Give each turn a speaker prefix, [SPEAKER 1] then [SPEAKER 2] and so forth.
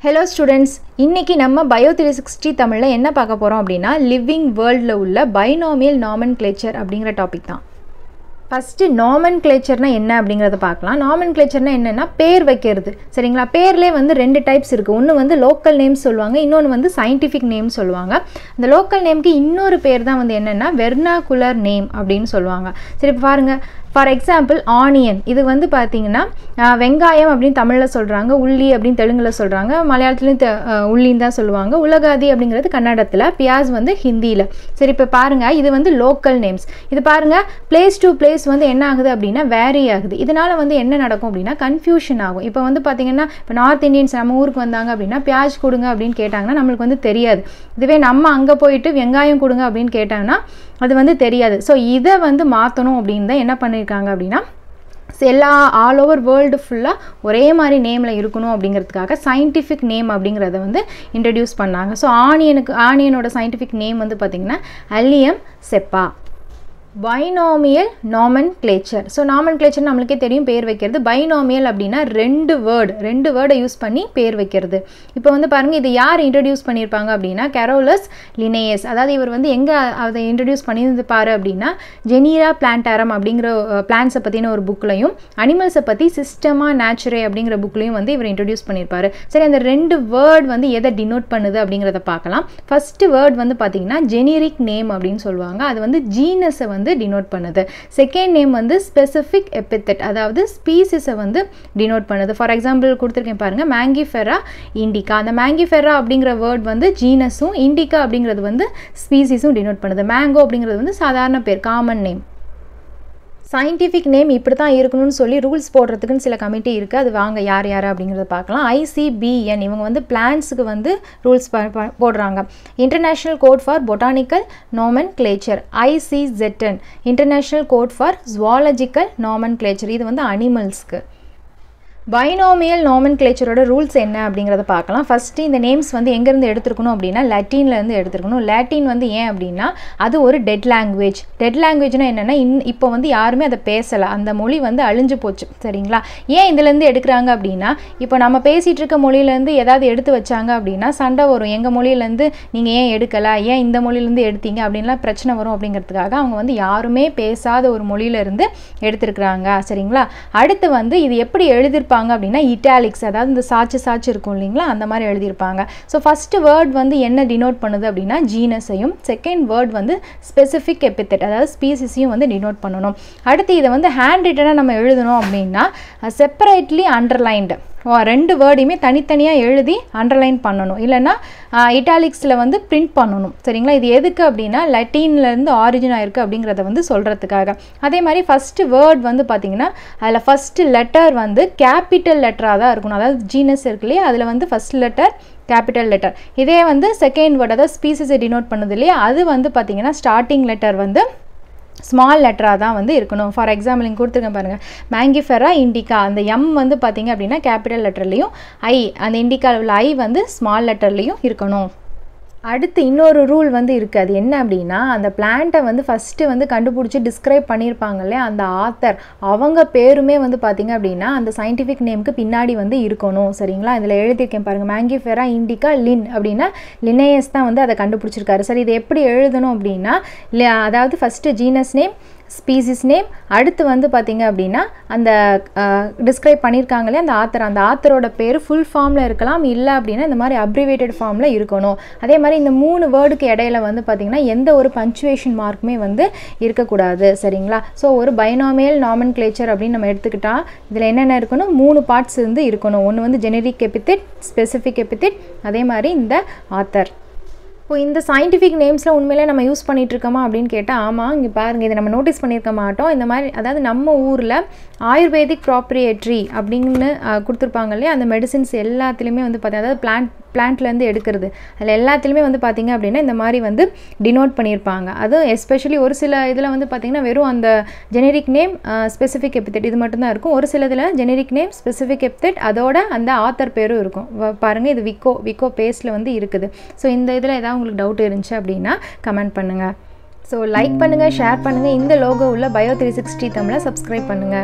[SPEAKER 1] Hello students, இன்னைக்கு நம்ம Bio 360 தமிழ்ல என்ன பார்க்க போறோம் அப்படினா living worldல உள்ள binomial nomenclature அப்படிங்கற டாபிக் தான். First nomenclatureனா என்ன அப்படிங்கறத பார்க்கலாம். Nomenclatureனா என்னன்னா பேர் வைக்கிறது. சரிங்களா? பேர்லயே வந்து ரெண்டு டைப்ஸ் இருக்கு. ஒன்னு வந்து local names சொல்வாங்க, இன்னொன்னு வந்து scientific name சொல்வாங்க. அந்த local nameக்கு இன்னொரு பேர் தான் வந்து என்னன்னா vernacular name அப்படினு சொல்வாங்க. சரி பாருங்க. For example onion இது வந்து பாத்தீங்கன்னா வெங்காயம் அப்படினு தமிழ்ல சொல்றாங்க, உள்ளி அப்படினு தெலுங்குல சொல்றாங்க, மலையாளத்திலயும் உள்ளின்னு தான் சொல்லுவாங்க, உலகாதி அப்படிங்கிறது கன்னடத்துல, பியாஸ் வந்து ஹிந்தில. சரி இப்ப பாருங்க இது வந்து local names. இது பாருங்க place to place வந்து என்ன ஆகுது அப்படினா vary ஆகுது. இதனால வந்து என்ன நடக்கும் அப்படினா confusion ஆகும். இப்போ வந்து பாத்தீங்கன்னா இப்ப நார்த் இந்தியன்ஸ் நம்ம ஊருக்கு வந்தாங்க அப்படினா பியாஸ் கொடுங்க அப்படினு கேட்டாங்கன்னா நமக்கு வந்து தெரியாது. இதுவே நம்ம அங்க போயிட்டு வெங்காயம் கொடுங்க அப்படினு கேட்டாங்கன்னா அது வந்து தெரியாது. சோ இத வந்து மாத்தணும் அப்படினு தான் என்ன பண்ணிருக்காங்க அப்படினா எல்லா ஆல் ஓவர் வேர்ல்டு ஃபுல்லா ஒரே மாதிரி நேம்ல இருக்கணும் அப்படிங்கிறதுக்காக சயின்டிஃபிக் நேம் அப்படிங்கறத வந்து இன்ட்ரோ듀ce பண்ணாங்க. சோ ஆனியனோட சயின்டிஃபிக் நேம் வந்து பாத்தீங்கன்னா Allium cepa. Binomial nomenclature. So nomenclature நமக்கே தெரியும் பேர் வைக்கிறது. Binomial அப்படினா ரெண்டு வேர்ட் யூஸ் பண்ணி பேர் வைக்கிறது. இப்போ வந்து பாருங்க இது யார் இன்ட்ரோ듀ce பண்ணிருப்பாங்க அப்படினா Carolus Linnaeus. அதாவது இவர் வந்து எங்க அதை இன்ட்ரோ듀ce பண்ணிருந்து பாரு அப்படினா Genera Plantarum அப்படிங்கற பிளான்ட்ஸ் பத்தின ஒரு புக்லயும் அனிமல்ஸ் பத்தி Systema Naturae அப்படிங்கற புக்லயும் வந்து இவர் இன்ட்ரோ듀ce பண்ணிருப்பாரு. சரி அந்த ரெண்டு வேர்ட் வந்து எதை டினோட் பண்ணுது அப்படிங்கறத பார்க்கலாம். ஃபர்ஸ்ட் வேர்ட் வந்து பாத்தீங்கன்னா generic name அப்படினு சொல்வாங்க. அது வந்து genus வந்து denote பண்ணுது. செகண்ட் நேம் வந்து specific epithet அதாவது species வந்து denote பண்ணுது. ஃபார் எக்ஸாம்பிள் கொடுத்திருக்கேன் பாருங்க Mangifera indica. அந்த Mangifera அப்படிங்கற வேர்ட் வந்து genusம் indica அப்படிங்கிறது வந்து speciesம் denote பண்ணுது. Mango அப்படிங்கிறது வந்து சாதாரண பேர் காமன் நேம். Scientific name இப்படி தான் இருக்கணும்னு சொல்லி ரூல்ஸ் போடுறதுக்கு சில கமிட்டி இருக்கு. அது வாங்க யார் அப்படிங்கறத பார்க்கலாம். ICBN இவங்க வந்து பிளான்ட்ஸ்க்கு வந்து ரூல்ஸ் போடுறாங்க. International Code for Botanical Nomenclature. ICZN International Code for Zoological Nomenclature. இது வந்து அனிமல்ஸ்க்கு. Binomial nomenclature ஓட ரூல்ஸ் என்ன அப்படிங்கறத பார்க்கலாம். ஃபர்ஸ்ட் இந்த நேம்ஸ் வந்து எங்க இருந்து எடுத்துக்கணும் அப்படினா லாட்டின்ல இருந்து எடுத்துக்கணும். லாட்டின் வந்து ஏன் அப்படினா அது ஒரு டெட் லாங்குவேஜ். டெட் லாங்குவேஜ்னா என்னன்னா இப்போ வந்து யாருமே அதை பேசல. அந்த மொழி வந்து அழிஞ்சு போச்சு. சரிங்களா? ஏன் இதுல இருந்து எடுக்கறாங்க அப்படினா இப்போ நம்ம பேசிட்டு இருக்க மொழியில இருந்து ஏதாவது எடுத்து வச்சாங்க அப்படினா சண்டை வரும். எங்க மொழியில இருந்து நீங்க ஏன் எடுக்கல? ஏன் இந்த மொழியில இருந்து எடுத்தீங்க அப்படின்லாம் பிரச்சனை வரும் அப்படிங்கிறதுக்காக அவங்க வந்து யாருமே பேசாத ஒரு மொழியில இருந்து எடுத்துக்கறாங்க. சரிங்களா? அடுத்து வந்து இது எப்படி எழுதி அப்படினா இட்டாலிக்ஸ் அதாவது இந்த சாட்சி இருக்கும் இல்லீங்களா அந்த மாதிரி எழுதி இருப்பாங்க. சோ ஃபர்ஸ்ட் வேர்ட் வந்து என்ன டினோட் பண்ணுது அப்படினா ஜீனஸையும், செகண்ட் வேர்ட் வந்து ஸ்பெசிபிக் எபித்தெட் அதாவது ஸ்பீசிஸையும் வந்து டினோட் பண்ணனும். அடுத்து இத வந்து ஹேண்ட் ரிட்டனா நம்ம எழுதணும் அப்படினா செப்பரேட்லி அண்டர்லைன்ட் ரெண்டு வேர்டையுமே தனித்தனியா எழுதி அண்டர்லைன் பண்ணனும். இல்லனா இட்டாலிக்ஸ்ல வந்து பிரிண்ட் பண்ணனும். சரிங்களா? இது எதுக்கு அப்படினா லாட்டின்ல இருந்து ஆரிஜின் ஆயிருக்கு அப்படிங்கறத வந்து சொல்றதுக்காக. அதே மாதிரி ஃபர்ஸ்ட் வேர்ட் வந்து பாத்தீங்கன்னா அதுல ஃபர்ஸ்ட் லெட்டர் வந்து கேபிட்டல் லெட்டரா தான் இருக்கணும். அதாவது ஜீனஸ் இருக்குலையா அதுல வந்து ஃபர்ஸ்ட் லெட்டர் கேபிட்டல் லெட்டர். இதே வந்து செகண்ட் வேர்ட் அதாவது ஸ்பீசிஸை டினோட் பண்ணுது இல்லையா அது வந்து பாத்தீங்கன்னா ஸ்டார்டிங் லெட்டர் வந்து ஸ்மால் லெட்டரா தான் வந்து இருக்கணும். ஃபார் எக்ஸாம்பிள் இங்க கொடுத்திருக்கேன் பாருங்க Mangifera indica அந்த M வந்து பாத்தீங்க அப்படினா கேபிட்டல் லெட்டர்லயும் I அந்த இண்டிகால உள்ள I வந்து ஸ்மால் லெட்டர்லயும் இருக்கணும். அடுத்து இன்னொரு ரூல் வந்து இருக்கு. அது என்ன அப்படினா அந்த பிளான்ட்டை வந்து ஃபர்ஸ்ட் வந்து கண்டுபிடிச்சு டிஸ்கிரைப் பண்ணிருப்பாங்கல்ல அந்த ஆத்தர் அவங்க பேருமே வந்து பாத்தீங்க அப்படினா அந்த சயின்டிஃபிக் நேம்க்கு பின்னாடி வந்து இருக்கணும். சரிங்களா? இதுல எழுதிருக்கேன் பாருங்க Mangifera indica Linn அப்படினா Linnaeus தான் வந்து அதை கண்டுபிடிச்சிருக்காரு. சரி இது எப்படி எழுதணும் அப்படினா அதாவது first genus name species name அடுத்து வந்து பாத்தீங்க அப்படினா அந்த டிஸ்கிரைப் பண்ணிருக்காங்களே அந்த ஆத்தரோட பேர் ஃபுல் ஃபார்ம்ல இருக்கலாம் இல்ல அப்படினா இந்த மாதிரி அப்ரிவேட்டட் ஃபார்ம்ல இருக்கணும். அதே மாதிரி இந்த மூணு வேர்டுக்கு இடையில வந்து பாத்தீங்கன்னா எந்த ஒரு பஞ்சுவேஷன் மார்க்குமே வந்து இருக்க கூடாது. சரிங்களா? சோ ஒரு binomial nomenclature அப்படி நம்ம எடுத்துக்கிட்டா இதுல என்னென்ன இருக்கணும் மூணு பார்ட்ஸ் வந்து இருக்கணும். ஒன்னு வந்து generic epithet, specific epithet அதே மாதிரி இந்த ஆத்தர். இந்த சயின்டிஃபிக் நேம்ஸ்ல உண்மையிலே நம்ம யூஸ் பண்ணிட்டு இருக்கோமா அப்படினு கேட்டா ஆமா இங்க பாருங்க இத நம்ம நோட்டீஸ் பண்ணிருக்க மாட்டோம். இந்த மாதிரி அதாவது நம்ம ஊர்ல ஆயுர்வேதிக் ப்ராப்பரியேட்டரி அப்படினு கொடுத்திருப்பாங்க இல்லையா அந்த மெடிசின்ஸ் எல்லாத்துலயுமே வந்து பாத்தீங்க அதாவது பிளான்ட்ல இருந்து எடுக்கிறது அதுல எல்லாத்துலயுமே வந்து பாத்தீங்க அப்படினா இந்த மாதிரி வந்து டினோட் பண்ணிருப்பாங்க. அது எஸ்பெஷலி ஒரு சில இதுல வந்து பாத்தீங்கன்னா வெறும் அந்த ஜெனரிக் நேம் ஸ்பெசிபிக் எபித்தெட் இது மட்டும் தான் இருக்கும். ஒரு சில இதுல ஜெனரிக் நேம் ஸ்பெசிபிக் எபித்தெட் அதோட அந்த ஆத்தர் பேரும் இருக்கும். பாருங்க இது விக்கோ பேஸ்ட்ல வந்து இருக்குது. சோ இந்த இதுல ஏதாவது உங்களுக்கு டவுட் இருந்துச்சு அப்படினா கமெண்ட் பண்ணுங்க. சோ லைக் பண்ணுங்க, ஷேர் பண்ணுங்க. இந்த லோகோ உள்ள Bio 360 தமிழை சப்ஸ்கிரைப் பண்ணுங்க.